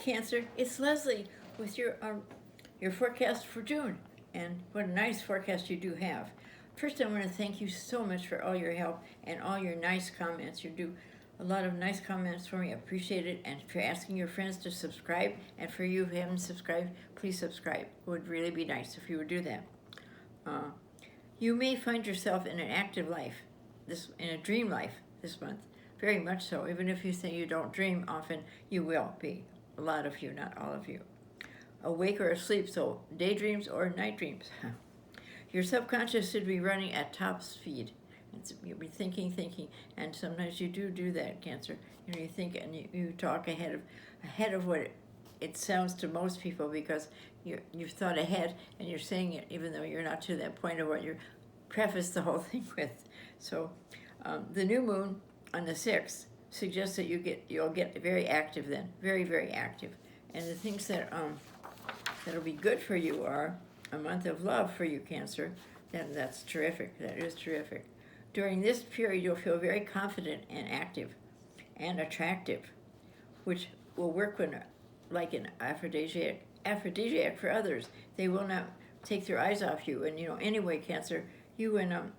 Cancer, it's Leslie with your forecast for June. And what a nice forecast you do have. First, I want to thank you so much for all your help and all your nice comments. You do a lot of nice comments for me. I appreciate it. And for asking your friends to subscribe, and for you who haven't subscribed, please subscribe. It would really be nice if you would do that. You may find yourself in an active life, in a dream life this month. Very much so. Even if you say you don't dream often, you will be. A lot of you, not all of you. Awake or asleep, so daydreams or night dreams. Your subconscious should be running at top speed. You'll be thinking, and sometimes you do that, Cancer. You think and you talk ahead of what it sounds to most people, because you've thought ahead and you're saying it even though you're not to that point of what you preface the whole thing with. So the new moon on the 6th suggests that you'll get very active then, very, very active. And the things that'll be good for you are a month of love for you, Cancer. That's terrific. That is terrific. During this period, you'll feel very confident and active and attractive, which will work like an aphrodisiac for others. They will not take their eyes off you. And anyway, Cancer, you and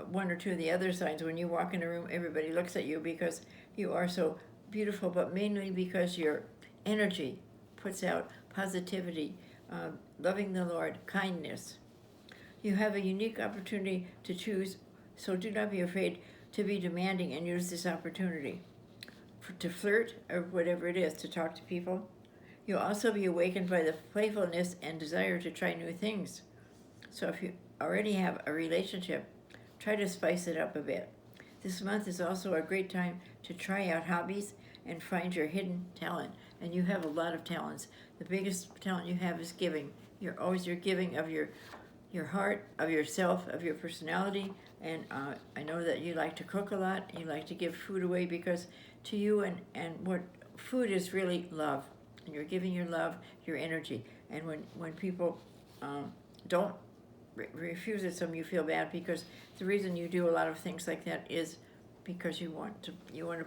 one or two of the other signs, when you walk in a room, everybody looks at you because you are so beautiful, but mainly because your energy puts out positivity, loving the Lord, kindness. You have a unique opportunity to choose, so do not be afraid to be demanding and use this opportunity to flirt or whatever it is, to talk to people. You'll also be awakened by the playfulness and desire to try new things. So if you already have a relationship, try to spice it up a bit. This month is also a great time to try out hobbies and find your hidden talent. And you have a lot of talents. The biggest talent you have is giving. You're giving of your heart, of yourself, of your personality. And I know that you like to cook a lot. You like to give food away, because to you and what food is really love. And you're giving your love, your energy. And when people don't refuse it, some you feel bad, because the reason you do a lot of things like that is because you want to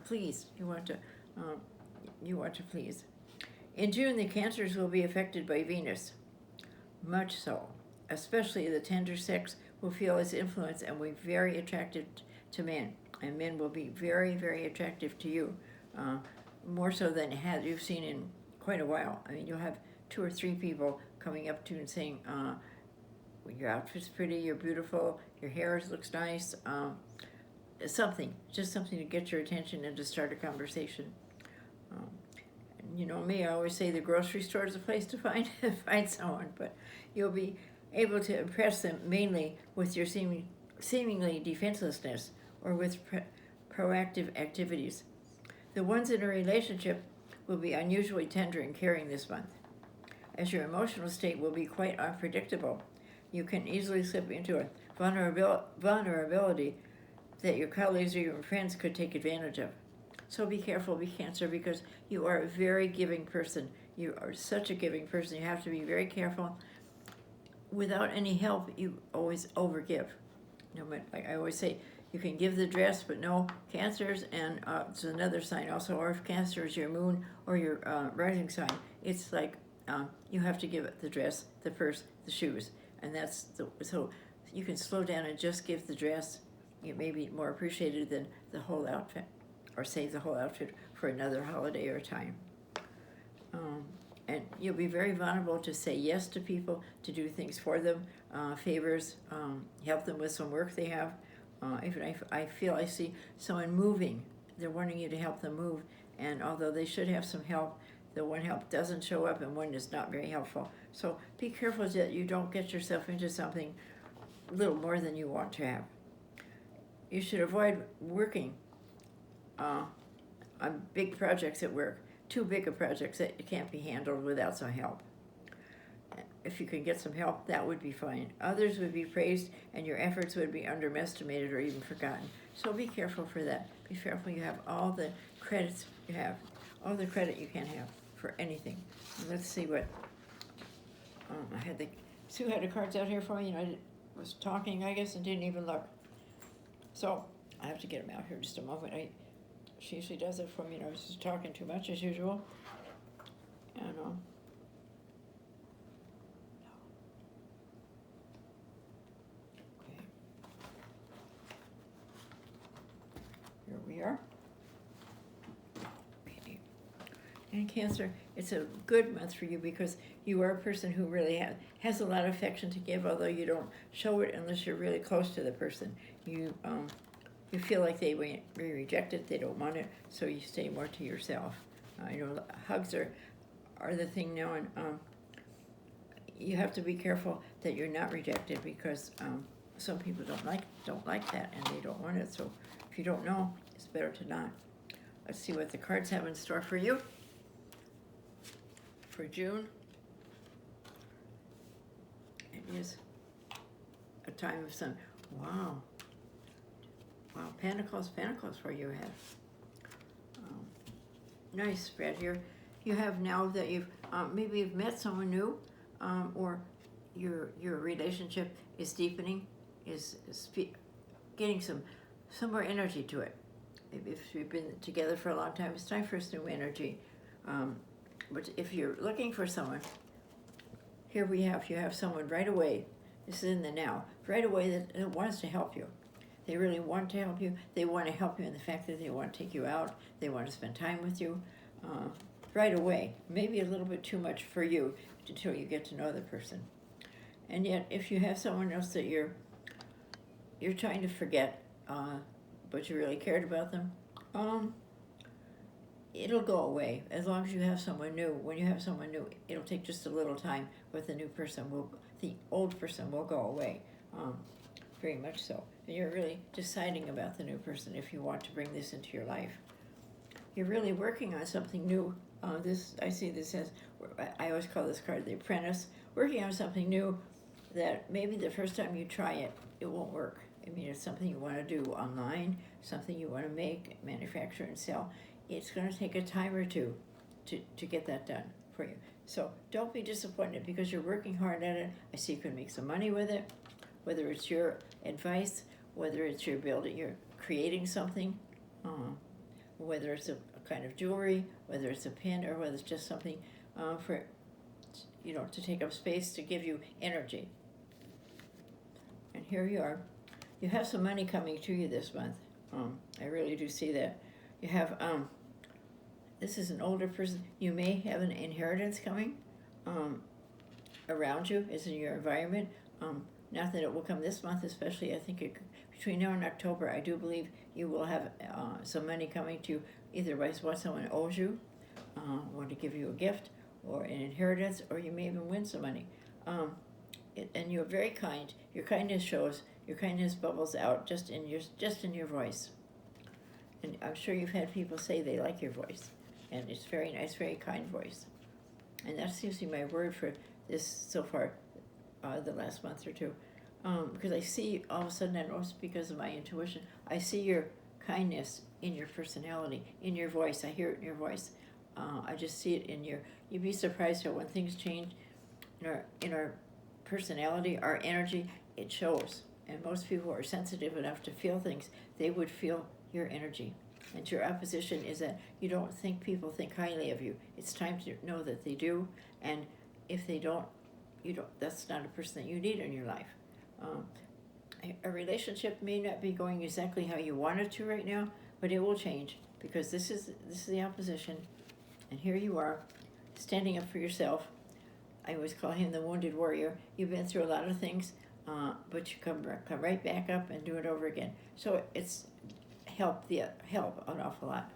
please. You want to please. In June, the Cancers will be affected by Venus, much so. Especially the tender sex will feel its influence and will be very attractive to men, and men will be very, very attractive to you, more so than you've seen in quite a while. I mean, you'll have 2 or 3 people coming up to you and saying, your outfit's pretty, you're beautiful, your hair looks nice, just something to get your attention and to start a conversation. You know me, I always say the grocery store is a place to find someone, but you'll be able to impress them mainly with your seemingly defenselessness or with proactive activities. The ones in a relationship will be unusually tender and caring this month, as your emotional state will be quite unpredictable. You can easily slip into a vulnerability that your colleagues or your friends could take advantage of. So be careful, be Cancer, because you are a very giving person. You are such a giving person. You have to be very careful. Without any help, you always overgive. Like I always say, you can give the dress, but no, Cancers, and it's another sign also, or if Cancer is your moon or your rising sign, it's like you have to give it the dress, the purse, the shoes, and so you can slow down and just give the dress. It may be more appreciated than the whole outfit, or save the whole outfit for another holiday or time. And you'll be very vulnerable to say yes to people, to do things for them, favors, help them with some work they have. Even I feel I see someone moving. They're wanting you to help them move, and although they should have some help, the one help doesn't show up and one is not very helpful. So be careful that you don't get yourself into something a little more than you want to have. You should avoid working on big projects at work, too big of projects that can't be handled without some help. If you can get some help, that would be fine. Others would be praised and your efforts would be underestimated or even forgotten. So be careful for that. Be careful you have all the credits you have, all the credit you can have for anything. Let's see what, Sue had the cards out here for me, and I was talking, I guess, and didn't even look. So I have to get them out here just a moment. She usually does it for me, and I was just talking too much as usual. I know. Okay. Here we are. Okay. And Cancer, it's a good month for you because you are a person who really has a lot of affection to give, although you don't show it unless you're really close to the person. You feel like they reject it, they don't want it, so you stay more to yourself. Hugs are the thing now, and you have to be careful that you're not rejected because some people don't like that and they don't want it. So if you don't know, it's better to not. Let's see what the cards have in store for you for June. It is a time of sun. Wow, Pentacles for you have. Nice spread here. You have now that maybe you've met someone new, or your relationship is deepening, is getting some more energy to it. Maybe if you've been together for a long time, it's time for some new energy. But if you're looking for someone, here you have someone right away. This is in the now, right away that wants to help you. They really want to help you. They want to help you in the fact that they want to take you out. They want to spend time with you right away. Maybe a little bit too much for you until you get to know the person. And yet, if you have someone else that you're trying to forget, but you really cared about them, it'll go away as long as you have someone new. When you have someone new, it'll take just a little time, but the old person will go away. Very much so. And you're really deciding about the new person if you want to bring this into your life. You're really working on something new. I see this as, I always call this card the apprentice, working on something new that maybe the first time you try it, it won't work. I mean, it's something you want to do online, something you want to make, manufacture, and sell. It's going to take a time or two to get that done for you. So don't be disappointed because you're working hard at it. I see you can make some money with it. Whether it's your advice, whether it's your building, you're creating something, whether it's a kind of jewelry, whether it's a pin, or whether it's just something for, to take up space to give you energy. And here you are. You have some money coming to you this month. I really do see that. You have, this is an older person. You may have an inheritance coming around you. It's in your environment. Not that it will come this month, especially. I think between now and October, I do believe you will have some money coming to you, either by what someone owes you, want to give you a gift, or an inheritance, or you may even win some money. And you're very kind. Your kindness shows. Your kindness bubbles out just in your voice. And I'm sure you've had people say they like your voice, and it's very nice, very kind voice. And that seems to be my word for this so far. The last month or two, because I see all of a sudden, and also because of my intuition, I see your kindness in your personality, in your voice. I hear it in your voice. I just see it in you'd be surprised how when things change in our personality, our energy, it shows. And most people are sensitive enough to feel things. They would feel your energy. And your opposition is that you don't think people think highly of you. It's time to know that they do, and if they don't, that's not a person that you need in your life. A relationship may not be going exactly how you want it to right now, but it will change because this is the opposition, and here you are, standing up for yourself. I always call him the wounded warrior. You've been through a lot of things, but you come right back up and do it over again. So it's help an awful lot.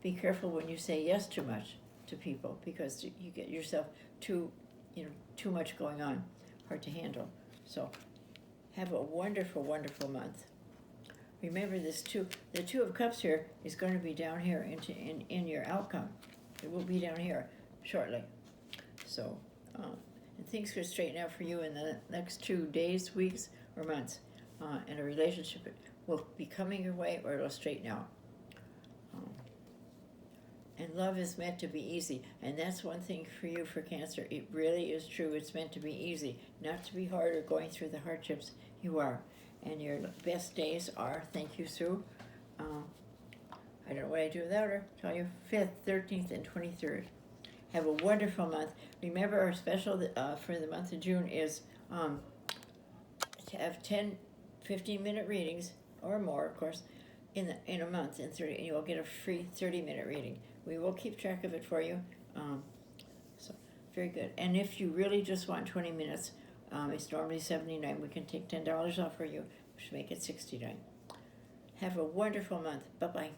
Be careful when you say yes too much to people because you get yourself too much going on, hard to handle. So have a wonderful, wonderful month. Remember the Two of Cups here is going to be down here in your outcome. It will be down here shortly. So and things could straighten out for you in the next 2 days, weeks, or months. And a relationship will be coming your way, or it'll straighten out. And love is meant to be easy. And that's one thing for you, for Cancer. It really is true. It's meant to be easy, not to be hard or going through the hardships you are. And your best days are, thank you, Sue. I don't know what I'd do without her. Tell you 5th, 13th, and 23rd. Have a wonderful month. Remember, our special for the month of June is to have 10, 15-minute readings or more, of course, in a month, and you will get a free 30-minute reading. We will keep track of it for you. So very good. And if you really just want 20 minutes, it's normally $79. We can take $10 off for you, which make it $69. Have a wonderful month. Bye-bye.